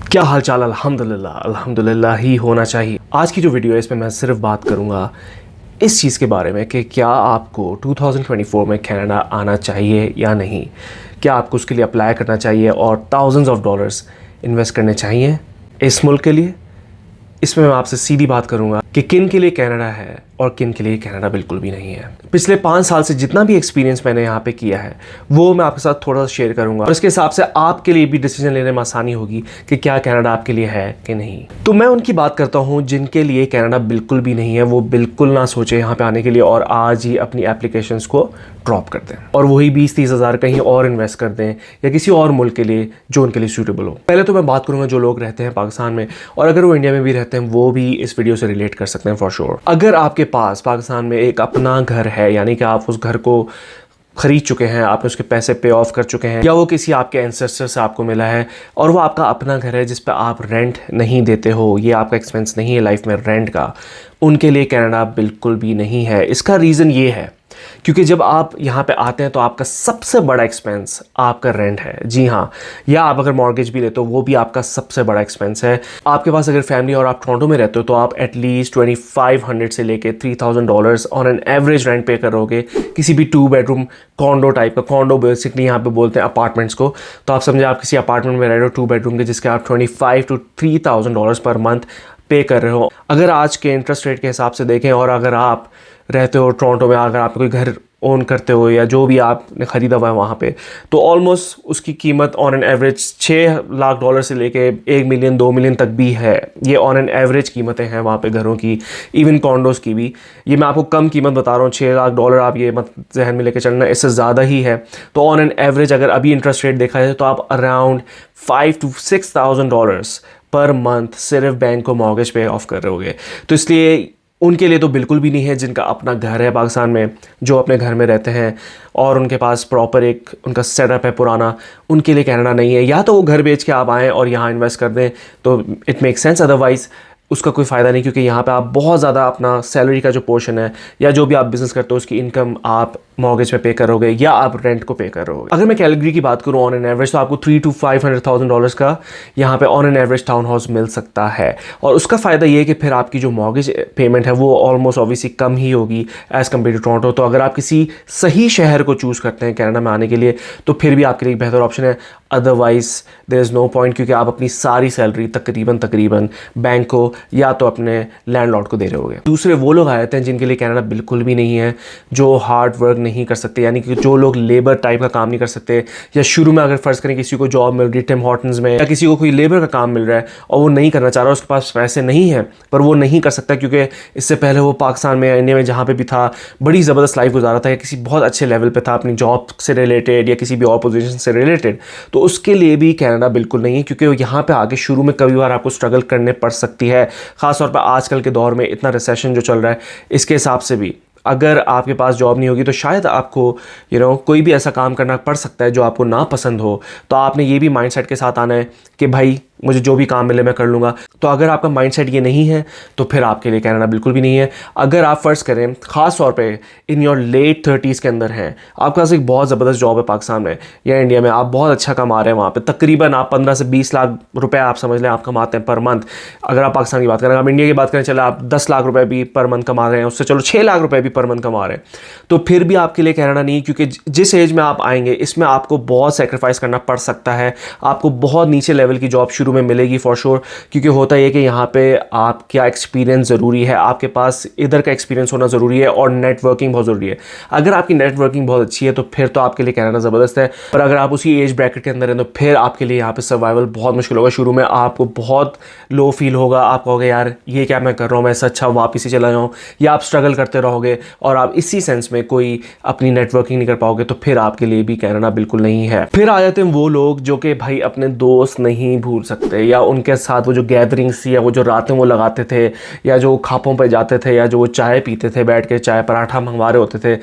क्या हाल चाल। अल्हम्दुलिल्लाह अल्हम्दुलिल्लाह ही होना चाहिए। आज की जो वीडियो है इसमें मैं सिर्फ बात करूंगा इस चीज़ के बारे में कि क्या आपको 2024 में कनाडा आना चाहिए या नहीं। क्या आपको उसके लिए अप्लाई करना चाहिए और थाउजेंड्स ऑफ डॉलर्स इन्वेस्ट करने चाहिए इस मुल्क के लिए। इसमें मैं आपसे सीधी बात करूंगा कि किन के लिए कनाडा है और किन के लिए कनाडा बिल्कुल भी नहीं है। पिछले 5 साल से जितना भी एक्सपीरियंस मैंने यहाँ पे किया है वो मैं आपके साथ थोड़ा सा शेयर करूंगा और इसके हिसाब से आपके लिए भी डिसीजन लेने में आसानी होगी कि क्या कनाडा आपके लिए है कि नहीं। तो मैं उनकी बात करता हूँ जिनके लिए कनाडा बिल्कुल भी नहीं है। वो बिल्कुल ना सोचे यहाँ पे आने के लिए और आज ही अपनी एप्लीकेशंस को ड्रॉप कर दें और वही 20-30 हज़ार कहीं और इन्वेस्ट कर दें या किसी और मुल्क के लिए जो उनके लिए सूटेबल हो। पहले तो मैं बात करूंगा जो लोग रहते हैं पाकिस्तान में और अगर वो इंडिया में भी रहते हैं वो भी इस वीडियो से रिलेट कर सकते हैं फॉर श्योर। अगर आपके पास पाकिस्तान में एक अपना घर है, यानी कि आप उस घर को खरीद चुके हैं, आपने उसके पैसे पे ऑफ कर चुके हैं या वो किसी आपके एंसेस्टर से आपको मिला है और वो आपका अपना घर है जिस पे आप रेंट नहीं देते हो, ये आपका एक्सपेंस नहीं है लाइफ में रेंट का, उनके लिए कनाडा बिल्कुल भी नहीं है। इसका रीज़न ये है क्योंकि जब आप यहाँ पे आते हैं तो आपका सबसे बड़ा एक्सपेंस आपका रेंट है। जी हाँ, या आप अगर मॉर्गेज भी लेते हो वो भी आपका सबसे बड़ा एक्सपेंस है। आपके पास अगर फैमिली और आप टोरंटो में रहते हो तो आप एटलीस्ट 2500 से लेके $3000 ऑन एन एवरेज रेंट पे करोगे किसी भी 2 बेडरूम कॉन्डो टाइप का। कॉन्डो बेसिकली यहाँ पे बोलते हैं अपार्टमेंट्स को। तो आप समझे आप किसी अपार्टमेंट में रह रहे हो 2 बेडरूम के जिसके आप $2500 to $3000 पर मंथ पे कर रहे हो। अगर आज के इंटरेस्ट रेट के हिसाब से देखें और अगर आप रहते हो टोरंटो में, अगर आप कोई घर ओन करते हो या जो भी आपने ख़रीदा हुआ है वहाँ पे, तो ऑलमोस्ट उसकी कीमत ऑन एन एवरेज $6 लाख से लेके 1 मिलियन 2 मिलियन तक भी है। ये ऑन एन एवरेज कीमतें हैं वहाँ पे घरों की, इवन कॉन्डोज़ की भी। ये मैं आपको कम कीमत बता रहा हूँ, $6 लाख आप ये मत जहन में लेके चलना, इससे ज़्यादा ही है। तो ऑन एन एवरेज अगर अभी इंटरेस्ट रेट देखा जाए तो आप अराउंड $5,000 to $6,000 पर मंथ सिर्फ बैंक को मॉर्गेज पे ऑफ कर रहोगे। तो इसलिए उनके लिए तो बिल्कुल भी नहीं है जिनका अपना घर है पाकिस्तान में, जो अपने घर में रहते हैं और उनके पास प्रॉपर एक उनका सेटअप है पुराना, उनके लिए कनाडा नहीं है। या तो वो घर बेच के आप आएँ और यहाँ इन्वेस्ट कर दें तो इट मेक सेंस, अदरवाइज़ उसका कोई फ़ायदा नहीं, क्योंकि यहाँ पे आप बहुत ज़्यादा अपना सैलरी का जो पोर्शन है या जो भी आप बिज़नेस करते हो उसकी इनकम आप मॉर्गेज पे पे करोगे या आप रेंट को पे करोगे। अगर मैं कैलगरी की बात करूँ ऑन एन एवरेज तो आपको $300,000 to $500,000 का यहाँ पे on an average town house मिल सकता है। और उसका फ़ायदा ये है कि फिर आपकी जो मॉर्गेज पेमेंट है वो ऑलमोस्ट ऑब्वियसली कम ही होगी एज़ कम्पेयर टू टोरंटो। तो अगर आप किसी सही शहर को चूज़ करते हैं कनाडा में आने के लिए तो फिर भी आपके लिए एक बेहतर ऑप्शन है, otherwise there is no point, क्योंकि आप अपनी सारी सैलरी तकरीबन बैंक को या तो अपने लैंडलॉर्ड को दे रहे होगे। दूसरे वो लोग आ जाते हैं जिनके लिए कनाडा बिल्कुल भी नहीं है, जो हार्ड वर्क नहीं कर सकते, यानी कि जो लोग लेबर टाइप का काम नहीं कर सकते, या शुरू में अगर फ़र्ज़ करें किसी को जॉब मिल रही है टिम हॉर्टन्स में या किसी को कोई लेबर का काम मिल रहा है और वो नहीं करना चाह रहा, उसके पास पैसे नहीं है पर वो नहीं कर सकता क्योंकि इससे पहले वो पाकिस्तान में इंडिया में जहाँ पे भी था बड़ी ज़बरदस्त लाइफ गुजारा था या किसी बहुत अच्छे लेवल पे था अपनी जॉब से रिलेटेड या किसी भी और पोजीशन से रिलेटेड, तो उसके लिए भी कनाडा बिल्कुल नहीं है। क्योंकि यहाँ पे आगे शुरू में कभी बार आपको स्ट्रगल करने पड़ सकती है, ख़ासतौर पर आजकल के दौर में इतना रिसेशन जो चल रहा है इसके हिसाब से भी। अगर आपके पास जॉब नहीं होगी तो शायद आपको कोई भी ऐसा काम करना पड़ सकता है जो आपको ना पसंद हो। तो आपने ये भी माइंडसेट के साथ आना है कि भाई मुझे जो भी काम मिले मैं कर लूँगा। तो अगर आपका माइंडसेट ये नहीं है तो फिर आपके लिए कनाडा बिल्कुल भी नहीं है। अगर आप फ़र्ज़ करें ख़ास तौर पे इन योर लेट 30s के अंदर हैं, आपके पास एक बहुत ज़बरदस्त जॉब है पाकिस्तान में या इंडिया में, आप बहुत अच्छा कमा रहे हैं वहाँ पे, तकरीबन आप 15 से 20 लाख रुपए आप समझ लें आप कमाते हैं पर मंथ। अगर आप पाकिस्तान की बात करें, आप इंडिया की बात करें, चले आप 10 लाख रुपये भी पर मंथ कमा रहे हैं, उससे चलो 6 लाख रुपये भी पर मंथ कमा रहे हैं, तो फिर भी आपके लिए कनाडा नहीं, क्योंकि जिस एज में आप आएंगे इसमें आपको बहुत सेक्रीफाइस करना पड़ सकता है। आपको बहुत नीचे लेवल की जॉब शुरू में मिलेगी फॉर श्योर, क्योंकि होता है कि यहाँ पे आपका एक्सपीरियंस ज़रूरी है, आपके पास इधर का एक्सपीरियंस होना ज़रूरी है और नेटवर्किंग बहुत ज़रूरी है। अगर आपकी नेटवर्किंग बहुत अच्छी है तो फिर तो आपके लिए कनाडा ज़बरदस्त है, पर अगर आप उसी एज ब्रैकेट के अंदर हैं तो फिर आपके लिए यहाँ पे सर्वाइवल बहुत मुश्किल होगा। शुरू में आपको बहुत लो फील होगा, आप कहोगे यार ये क्या मैं कर रहा हूँ, मैं इससे अच्छा वापस ही चला जाऊँ, या आप स्ट्रगल करते रहोगे और आप इसी सेंस में कोई अपनी नेटवर्किंग नहीं कर पाओगे, तो फिर आपके लिए भी कनाडा बिल्कुल नहीं है। फिर आ जाते हैं वो लोग जो कि भाई अपने दोस्त नहीं भूल सकते, या उनके साथ वो जो गैदरिंग्स या वो जो रातें वो लगाते थे या जो खापों पे जाते थे या जो वो चाय पीते थे बैठ के, चाय पराठा मंगवा रहे होते थे,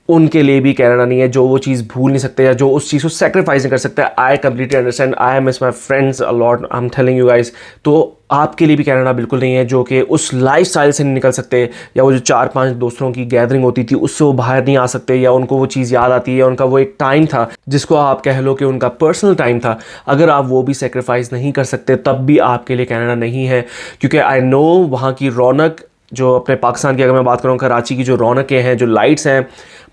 उनके लिए भी कनाडा नहीं है, जो वो चीज़ भूल नहीं सकते या जो उस चीज़ को सेक्रीफाइस नहीं कर सकते। I completely understand, I miss my friends a lot, I am telling you guys. तो आपके लिए भी कनाडा बिल्कुल नहीं है, जो कि उस लाइफस्टाइल से नहीं निकल सकते, या वो जो 4-5 दोस्तों की गैदरिंग होती थी उससे वो बाहर नहीं आ सकते, या उनको वो चीज़ याद आती है, उनका वो एक टाइम था जिसको आप कह लो कि उनका पर्सनल टाइम था। अगर आप वो भी सेक्रीफाइस नहीं कर सकते तब भी आपके लिए कनाडा नहीं है, क्योंकि आई नो वहाँ की रौनक, जो अपने पाकिस्तान की अगर मैं बात करूँ, कराची की जो रौनकें हैं, जो लाइट्स हैं,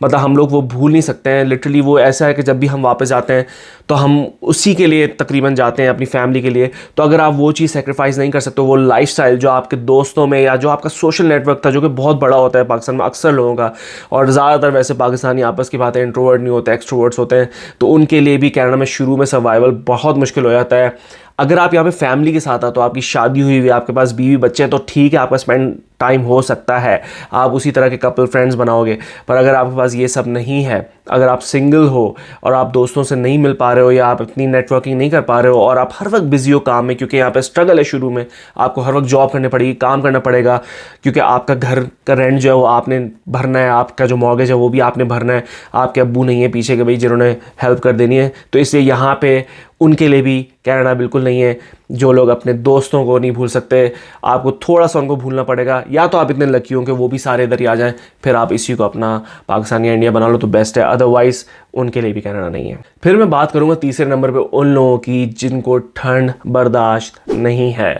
मतलब हम लोग वो भूल नहीं सकते हैं। लिटरली वो ऐसा है कि जब भी हम वापस जाते हैं तो हम उसी के लिए तकरीबन जाते हैं, अपनी फैमिली के लिए। तो अगर आप वो चीज़ सेक्रीफाइस नहीं कर सकते, वो लाइफस्टाइल जो आपके दोस्तों में या जो आपका सोशल नेटवर्क था, जो कि बहुत बड़ा होता है पाकिस्तान में अक्सर लोगों का, और ज़्यादातर वैसे पाकिस्तानी आपस की बात है, इंट्रोवर्ट नहीं होते, एक्सट्रोवर्ट्स होते हैं, तो उनके लिए भी कनाडा में शुरू में सर्वाइवल बहुत मुश्किल हो जाता है। अगर आप यहाँ पे फैमिली के साथ आ, तो आपकी शादी हुई हुई है, आपके पास बीवी बच्चे हैं, तो ठीक है, आपका स्पेंड टाइम हो सकता है, आप उसी तरह के कपल फ्रेंड्स बनाओगे। पर अगर आपके पास ये सब नहीं है, अगर आप सिंगल हो और आप दोस्तों से नहीं मिल पा रहे हो, या आप इतनी नेटवर्किंग नहीं कर पा रहे हो, और आप हर वक्त बिजी हो काम में, क्योंकि यहाँ पे स्ट्रगल है, शुरू में आपको हर वक्त जॉब करनी पड़ेगी, काम करना पड़ेगा, क्योंकि आपका घर का रेंट जो है वो आपने भरना है, आपका जो मॉर्गेज है वो भी आपने भरना है, आपके अब्बू नहीं है पीछे के भाई जिन्होंने हेल्प कर देनी है। तो इसलिए यहाँ पे उनके लिए भी कनाडा बिल्कुल नहीं है। जो लोग अपने दोस्तों को नहीं भूल सकते, आपको थोड़ा सा उनको भूलना पड़ेगा, या तो आप इतने लकी हो कि वो भी सारे इधर ही आ जाएं, फिर आप इसी को अपना पाकिस्तान या इंडिया बना लो तो बेस्ट है, अदरवाइज उनके लिए भी कनाडा नहीं है। फिर मैं बात करूंगा तीसरे नंबर पे उन लोगों की जिनको ठंड बर्दाश्त नहीं है।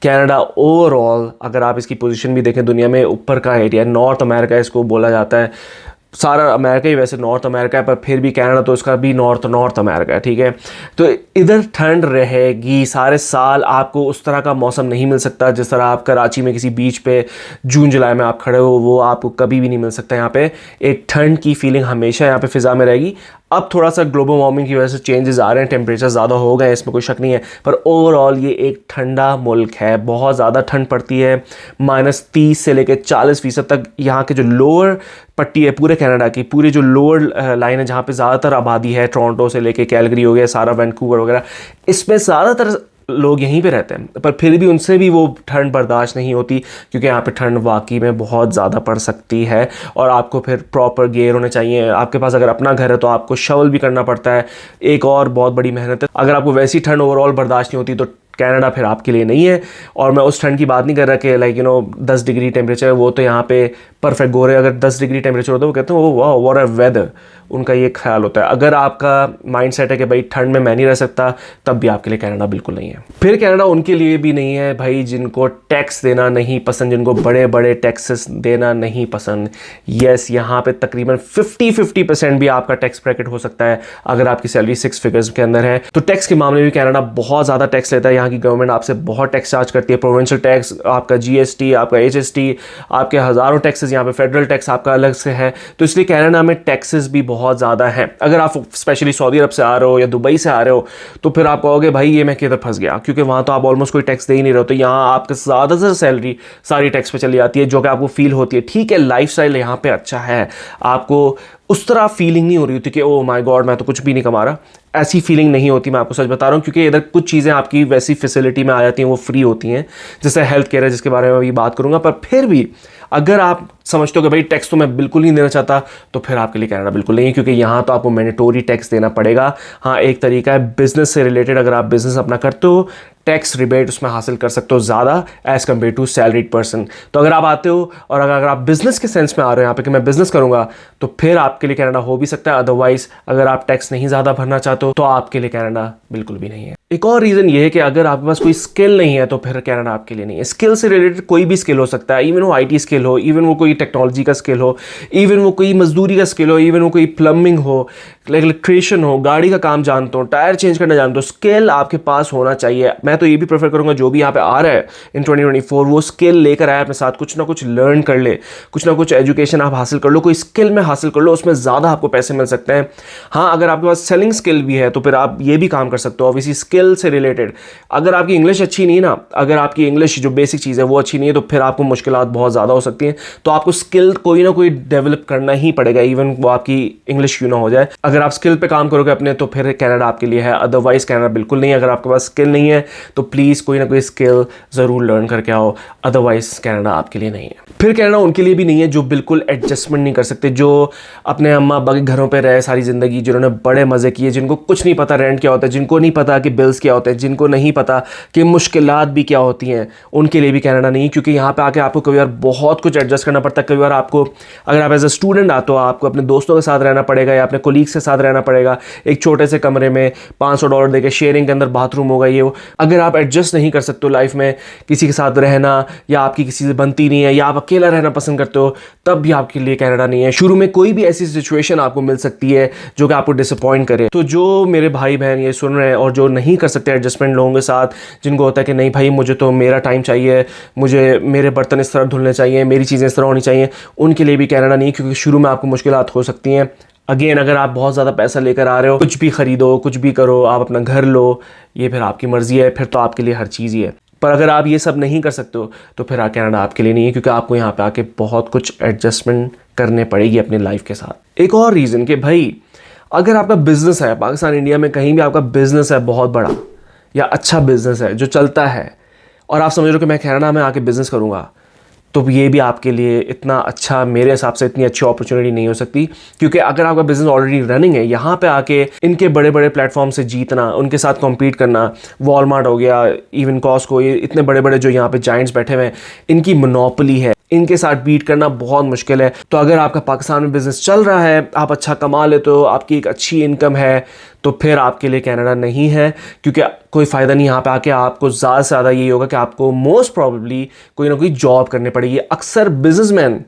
कनाडा ओवरऑल अगर आप इसकी पोजीशन भी देखें, दुनिया में ऊपर का एरिया, नॉर्थ अमेरिका इसको बोला जाता है, सारा अमेरिका ही वैसे नॉर्थ अमेरिका है, पर फिर भी कनाडा तो इसका भी नॉर्थ अमेरिका है, ठीक है। तो इधर ठंड रहेगी सारे साल, आपको उस तरह का मौसम नहीं मिल सकता जिस तरह आप कराची में किसी बीच पे जून जुलाई में आप खड़े हो, वो आपको कभी भी नहीं मिल सकता। यहाँ पे एक ठंड की फीलिंग हमेशा यहाँ पे फ़िज़ा में रहेगी। अब थोड़ा सा ग्लोबल वार्मिंग की वजह से चेंजेस आ रहे हैं, टेम्परेचर ज़्यादा हो गए, इसमें कोई शक नहीं है, पर ओवरऑल ये एक ठंडा मुल्क है। बहुत ज़्यादा ठंड पड़ती है, -30 से लेकर 40% तक। यहाँ के जो लोअर पट्टी है पूरे कनाडा की, पूरी जो लोअर लाइन है जहाँ पे ज़्यादातर आबादी है, टोरंटो से लेके कैलगरी हो गया, सारा वैंकूवर वगैरह, इसमें ज़्यादातर लोग यहीं पे रहते हैं, पर फिर भी उनसे भी वो ठंड बर्दाश्त नहीं होती, क्योंकि यहाँ पे ठंड वाकई में बहुत ज़्यादा पड़ सकती है। और आपको फिर प्रॉपर गियर होने चाहिए, आपके पास अगर अपना घर है तो आपको शवल भी करना पड़ता है, एक और बहुत बड़ी मेहनत है। अगर आपको वैसी ठंड ओवरऑल बर्दाश्त नहीं होती तो कनाडा फिर आपके लिए नहीं है। और मैं उस ठंड की बात नहीं कर रहा कि लाइक 10 डिग्री टेम्परेचर है, वो तो यहाँ पे परफेक्ट गोरे अगर 10 डिग्री टेम्परेचर होता है वो कहते हैं वो वाह व्हाट अ वेदर, उनका ये ख्याल होता है। अगर आपका माइंड सेट है कि भाई ठंड में मैं नहीं रह सकता, तब भी आपके लिए कनाडा बिल्कुल नहीं है। फिर कनाडा उनके लिए भी नहीं है भाई जिनको टैक्स देना नहीं पसंद, जिनको बड़े बड़े टैक्सेस देना नहीं पसंद। यस, यहाँ पे तकरीबन 50% भी आपका टैक्स ब्रैकेट हो सकता है अगर आपकी सैलरी 6 फिगर्स के अंदर है। तो टैक्स के मामले में कनाडा बहुत ज़्यादा टैक्स लेता है। यहाँ की गवर्नमेंट आपसे बहुत टैक्स चार्ज करती है, प्रोविंशियल टैक्स, आपका GST, आपका HST, आपके हज़ारों टैक्सेस, यहाँ पे फेडरल टैक्स आपका अलग से है। तो इसलिए कनाडा में टैक्सेस भी बहुत ज़्यादा हैं। अगर आप स्पेशली सऊदी अरब से आ रहे हो या दुबई से आ रहे हो तो फिर आप कहोगे भाई ये मैं किधर फंस गया, क्योंकि वहाँ तो आप ऑलमोस्ट कोई टैक्स दे ही नहीं रहे हो। तो यहाँ आपके ज़्यादातर सैलरी सारी टैक्स पे चली जाती है, जो कि आपको फील होती है। ठीक है, लाइफस्टाइल यहाँ पे अच्छा है, आपको उस तरह फीलिंग नहीं हो रही होती कि ओह माय गॉड मैं तो कुछ भी नहीं कमा रहा, ऐसी फीलिंग नहीं होती, मैं आपको सच बता रहा हूँ। क्योंकि इधर कुछ चीज़ें आपकी वैसी फैसिलिटी में आ जाती हैं, वो फ्री होती हैं, जैसे हेल्थ केयर है जिसके बारे में अभी बात करूँगा। पर फिर भी अगर आप समझते हो कि भाई टैक्स तो मैं बिल्कुल नहीं देना चाहता, तो फिर आपके लिए कनाडा बिल्कुल नहीं है, क्योंकि यहाँ तो आपको मैंडेटोरी टैक्स देना पड़ेगा। हाँ, एक तरीका है बिजनेस से रिलेटेड, अगर आप बिजनेस अपना करते हो टैक्स रिबेट उसमें हासिल कर सकते हो ज़्यादा as compare to salaried person. तो अगर आप आते हो और अगर आप बिजनेस के सेंस में आ रहे हो यहाँ पे कि मैं बिजनेस करूँगा, तो फिर आपके लिए कनाडा हो भी सकता है। अदरवाइज अगर आप टैक्स नहीं ज़्यादा भरना चाहते हो तो आपके लिए कनाडा बिल्कुल भी नहीं है। एक और रीज़न ये है कि अगर आपके पास कोई स्किल नहीं है तो फिर कनाडा आपके लिए नहीं है। स्किल से रिलेटेड कोई भी स्किल हो सकता है, इवन वो IT स्किल हो, इवन वो कोई टेक्नोलॉजी का स्किल हो, इवन वो कोई मजदूरी का स्किल हो, इवन वो कोई प्लम्बिंग हो, इलेक्ट्रिशियन हो, गाड़ी का काम जानते हो, टायर चेंज करना जानते हो, स्किल आपके पास होना चाहिए। मैं तो ये भी प्रेफर करूँगा जो भी यहाँ पे आ रहा है इन 2024 वो स्किल लेकर आए अपने साथ, कुछ ना कुछ लर्न कर ले, कुछ ना कुछ एजुकेशन आप हासिल कर लो, कोई स्किल में हासिल कर लो, उसमें ज़्यादा आपको पैसे मिल सकते हैं। हाँ, अगर आपके पास सेलिंग स्किल भी है तो फिर आप ये भी काम कर सकते हो। ऑब्वियसली स्किल से रिलेटेड अगर आपकी इंग्लिश अच्छी नहीं ना, अगर आपकी इंग्लिश जो बेसिक चीज़ है वो अच्छी नहीं है, तो फिर आपको मुश्किलात बहुत ज़्यादा हो सकती हैं। तो आपको स्किल कोई ना कोई डेवलप करना ही पड़ेगा, इवन वो आपकी इंग्लिश क्यों ना हो जाए। अगर आप स्किल पे काम करोगे अपने, तो फिर कनाडा आपके लिए है, अदरवाइज कनाडा बिल्कुल नहीं है। अगर आपके पास स्किल नहीं है तो प्लीज़ कोई ना कोई स्किल ज़रूर लर्न करके आओ, अदरवाइज़ कनाडा आपके लिए नहीं है। फिर कनाडा उनके लिए भी नहीं है जो बिल्कुल एडजस्टमेंट नहीं कर सकते, जो अपने अम्मा अब्बा के घरों पे रहे सारी ज़िंदगी, जिन्होंने बड़े मज़े किए, जिनको कुछ नहीं पता रेंट क्या होता है, जिनको नहीं पता कि बिल्स क्या होते हैं, जिनको नहीं पता कि मुश्किलात भी क्या होती हैं, उनके लिए भी कनाडा नहीं। क्योंकि यहाँ पे आके आपको कभी बार बहुत कुछ एडजस्ट करना पड़ता है। कभी बार आपको, अगर आप एज अ स्टूडेंट आते हो, आपको अपने दोस्तों के साथ रहना पड़ेगा या अपने कोलीग्स के साथ रहना पड़ेगा, एक छोटे से कमरे में $500 देके, शेयरिंग के अंदर बाथरूम होगा, ये वो। अगर आप एडजस्ट नहीं कर सकते हो लाइफ में किसी के साथ रहना, या आपकी किसी से बनती नहीं है, या आप अकेला रहना पसंद करते हो, तब भी आपके लिए कनाडा नहीं है। शुरू में कोई भी ऐसी सिचुएशन आपको मिल सकती है जो कि आपको डिसअपॉइंट करे। तो जो मेरे भाई बहन ये सुन रहे हैं और जो नहीं कर सकते एडजस्टमेंट लोगों के साथ, जिनको होता है कि नहीं भाई मुझे तो मेरा टाइम चाहिए, मुझे मेरे बर्तन इस तरह धुलने चाहिए, मेरी चीज़ें इस तरह होनी चाहिए, उनके लिए भी कनाडा नहीं, क्योंकि शुरू में आपको मुश्किलात हो सकती हैं। अगेन, अगर आप बहुत ज़्यादा पैसा लेकर आ रहे हो, कुछ भी खरीदो, कुछ भी करो, आप अपना घर लो, ये फिर आपकी मर्ज़ी है, फिर तो आपके लिए हर चीज़ ही है। पर अगर आप ये सब नहीं कर सकते हो तो फिर कनाडा आपके लिए नहीं है, क्योंकि आपको यहाँ पे आके बहुत कुछ एडजस्टमेंट करने पड़ेगी अपनी लाइफ के साथ। एक और रीज़न कि भाई अगर आपका बिजनेस है पाकिस्तान, इंडिया में कहीं भी आपका बिजनेस है बहुत बड़ा या अच्छा बिजनेस है जो चलता है, और आप समझ रहे हो कि मैं कनाडा में आके बिजनेस करूँगा, तो ये भी आपके लिए इतना अच्छा, मेरे हिसाब से इतनी अच्छी अपॉर्चुनिटी नहीं हो सकती। क्योंकि अगर आपका बिजनेस ऑलरेडी रनिंग है, यहाँ पे आके इनके बड़े बड़े प्लेटफॉर्म से जीतना, उनके साथ कॉम्पीट करना, वॉलमार्ट हो गया, इवन कॉस्को, ये इतने बड़े बड़े जो यहाँ पे जाइंट्स बैठे हुए हैं, इनकी मोनोपोली है, इनके साथ बीट करना बहुत मुश्किल है। तो अगर आपका पाकिस्तान में बिजनेस चल रहा है, आप अच्छा कमा लेते हो, आपकी एक अच्छी इनकम है, तो फिर आपके लिए कनाडा नहीं है। क्योंकि कोई फ़ायदा नहीं यहाँ पे आके, आपको ज़्यादा से ज़्यादा यही होगा कि आपको मोस्ट प्रॉबेबली कोई ना कोई जॉब करनी पड़ेगी। अक्सर बिजनेसमैन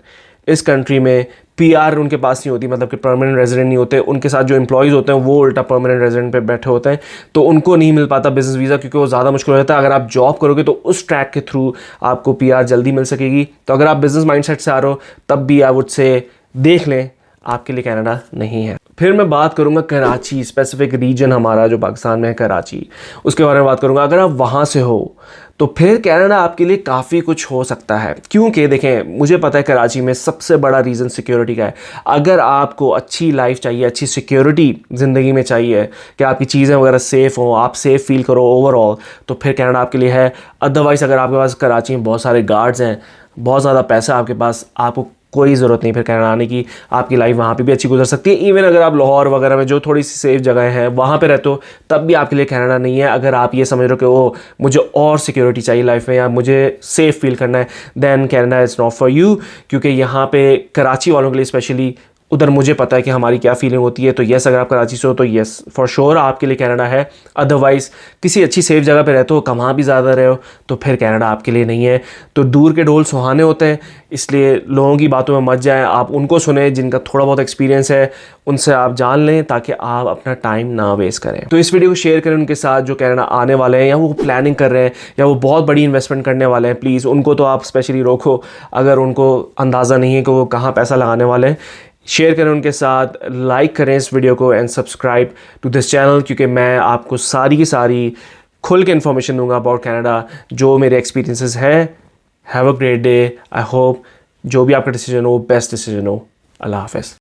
इस कंट्री में पीआर उनके पास नहीं होती, मतलब कि परमानेंट रेजिडेंट नहीं होते, उनके साथ जो एम्प्लॉयज़ होते हैं वो उल्टा परमानेंट रेजिडेंट पे बैठे होते हैं, तो उनको नहीं मिल पाता बिजनेस वीज़ा, क्योंकि वो ज़्यादा मुश्किल हो जाता है। अगर आप जॉब करोगे तो उस ट्रैक के थ्रू आपको पीआर जल्दी मिल सकेगी। तो अगर आप बिजनेस माइंडसेट से आ रहे हो, तब भी आप उससे देख लें, आपके लिए कनाडा नहीं है। फिर मैं बात करूंगा कराची, स्पेसिफिक रीजन हमारा जो पाकिस्तान में है कराची, उसके बारे में बात करूंगा। अगर आप वहाँ से हो तो फिर कनाडा आपके लिए काफ़ी कुछ हो सकता है। क्योंकि देखें, मुझे पता है कराची में सबसे बड़ा रीज़न सिक्योरिटी का है। अगर आपको अच्छी लाइफ चाहिए, अच्छी सिक्योरिटी ज़िंदगी में चाहिए कि आपकी चीज़ें वगैरह सेफ़ हों, आप सेफ़ फील करो ओवरऑल, तो फिर कनाडा आपके लिए है। अदरवाइज़ अगर आपके पास कराची में बहुत सारे गार्ड्स हैं, बहुत ज़्यादा पैसा आपके पास, आपको कोई ज़रूरत नहीं फिर कनाडा आने की, आपकी लाइफ वहाँ पे भी अच्छी गुजर सकती है। इवन अगर आप लाहौर वगैरह में जो थोड़ी सी सेफ जगह हैं वहाँ पे रहते हो, तब भी आपके लिए कनाडा नहीं है। अगर आप ये समझ रहे हो कि ओ मुझे और सिक्योरिटी चाहिए लाइफ में, या मुझे सेफ़ फील करना है, then Canada is not for you. क्योंकि यहाँ पे कराची वालों के लिए स्पेशली, उधर मुझे पता है कि हमारी क्या फीलिंग होती है। तो येस, अगर आप कराची से हो तो येस फॉर श्योर आपके लिए कनाडा है। अदरवाइज़ किसी अच्छी सेफ जगह पे रहते हो, कमा भी ज़्यादा रहे हो, तो फिर कनाडा आपके लिए नहीं है। तो दूर के ढोल सुहाने होते हैं, इसलिए लोगों की बातों में मत जाएं, आप उनको सुने जिनका थोड़ा बहुत एक्सपीरियंस है, उनसे आप जान लें, ताकि आप अपना टाइम ना वेस्ट करें। तो इस वीडियो को शेयर करें उनके साथ जो कनाडा आने वाले हैं, या वो प्लानिंग कर रहे हैं, या वो बहुत बड़ी इन्वेस्टमेंट करने वाले हैं। प्लीज़ उनको तो आप स्पेशली रोको, अगर उनको अंदाज़ा नहीं है कि वो कहाँ पैसा लगाने वाले हैं। शेयर करें उनके साथ, लाइक करें इस वीडियो को, and subscribe to this channel, क्योंकि मैं आपको सारी की सारी खुल के इन्फॉर्मेशन दूंगा अबाउट कनाडा, जो मेरे एक्सपीरियंसेस हैं। Have a great day. I hope जो भी आपका डिसीजन हो बेस्ट डिसीजन हो। अल्लाह हाफ़िज़।